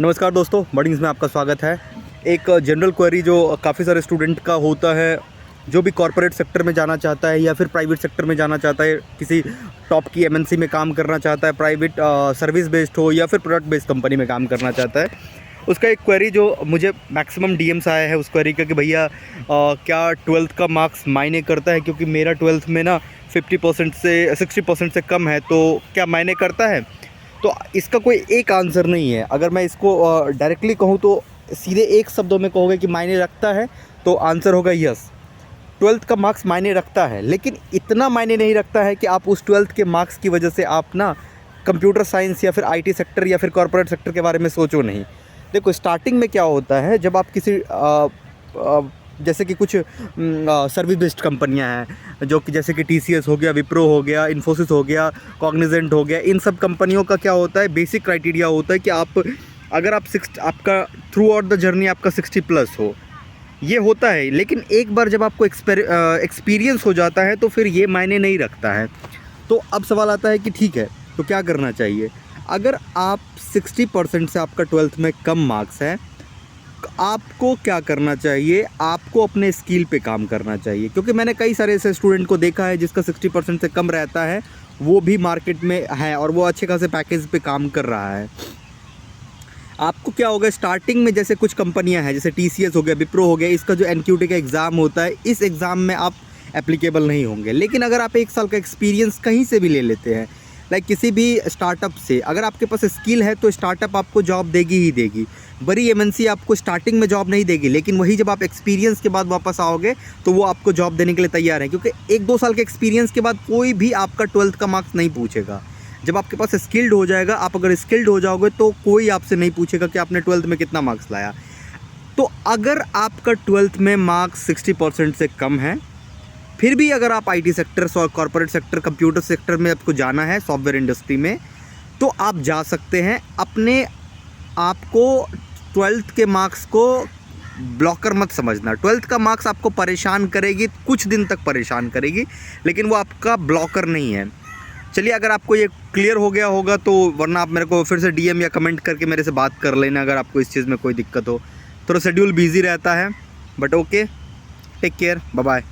नमस्कार दोस्तों, बर्डिंग्स में आपका स्वागत है। एक जनरल क्वेरी जो काफ़ी सारे स्टूडेंट का होता है, जो भी कॉर्पोरेट सेक्टर में जाना चाहता है या फिर प्राइवेट सेक्टर में जाना चाहता है, किसी टॉप की एमएनसी में काम करना चाहता है, प्राइवेट सर्विस बेस्ड हो या फिर प्रोडक्ट बेस्ड कंपनी में काम करना चाहता है, उसका एक क्वेरी जो मुझे मैक्सिमम डीएम्स आया है उस क्वेरी का कि भैया क्या 12th का मार्क्स मायने करता है, क्योंकि मेरा 12th में ना 50% से 60% से कम है, तो क्या मायने करता है। तो इसका कोई एक आंसर नहीं है। अगर मैं इसको डायरेक्टली कहूँ तो सीधे एक शब्दों में कहोगे कि मायने रखता है, तो आंसर होगा यस। 12th का मार्क्स मायने रखता है, लेकिन इतना मायने नहीं रखता है कि आप उस 12th के मार्क्स की वजह से आप ना कंप्यूटर साइंस या फिर आईटी सेक्टर या फिर कॉर्पोरेट सेक्टर के बारे में सोचो नहीं। देखो, स्टार्टिंग में क्या होता है, जब आप किसी जैसे कि कुछ सर्विस बेस्ड कंपनियां हैं, जो कि जैसे कि टीसीएस हो गया, विप्रो हो गया, इन्फोसिस हो गया, कॉग्निजेंट हो गया, इन सब कंपनियों का क्या होता है, बेसिक क्राइटेरिया होता है कि अगर आपका थ्रू आउट द जर्नी आपका 60+ हो, ये होता है। लेकिन एक बार जब आपको एक्सपीरियंस हो जाता है तो फिर ये मायने नहीं रखता है। तो अब सवाल आता है कि ठीक है, तो क्या करना चाहिए। अगर आप 60% से आपका 12th में कम मार्क्स है, आपको क्या करना चाहिए, आपको अपने स्किल पे काम करना चाहिए। क्योंकि मैंने कई सारे ऐसे स्टूडेंट को देखा है जिसका 60% से कम रहता है, वो भी मार्केट में है और वो अच्छे खासे पैकेज पे काम कर रहा है। आपको क्या होगा, स्टार्टिंग में जैसे कुछ कंपनियां हैं, जैसे टीसीएस हो गया, विप्रो हो गया, इसका जो एनक्यूटी का एग्ज़ाम होता है, इस एग्ज़ाम में आप एप्लीकेबल नहीं होंगे। लेकिन अगर आप 1 साल का एक्सपीरियंस कहीं से भी ले लेते हैं, लाइक किसी भी स्टार्टअप से, अगर आपके पास स्किल है तो स्टार्टअप आपको जॉब देगी ही देगी। बड़ी एमएनसी आपको स्टार्टिंग में जॉब नहीं देगी, लेकिन वही जब आप एक्सपीरियंस के बाद वापस आओगे तो वो आपको जॉब देने के लिए तैयार है। क्योंकि 1-2 साल के एक्सपीरियंस के बाद कोई भी आपका 12th का मार्क्स नहीं पूछेगा। जब आपके पास स्किल्ड हो जाएगा, आप अगर स्किल्ड हो जाओगे तो कोई आपसे नहीं पूछेगा कि आपने 12th में कितना मार्क्स लाया। तो अगर आपका 12th में मार्क्स 60% से कम है, फिर भी अगर आप IT sector, corporate sector, computer sector में आपको जाना है, सॉफ्टवेयर इंडस्ट्री में, तो आप जा सकते हैं। अपने आपको 12th के मार्क्स को ब्लॉकर मत समझना। 12th का मार्क्स आपको परेशान करेगी, कुछ दिन तक परेशान करेगी, लेकिन वो आपका ब्लॉकर नहीं है। चलिए, अगर आपको ये क्लियर हो गया होगा तो, वरना आप मेरे को फिर से डीएम या कमेंट करके मेरे से बात कर लेना अगर आपको इस चीज़ में कोई दिक्कत हो। थोड़ा शेड्यूल बिजी रहता है, but okay, take care, bye bye.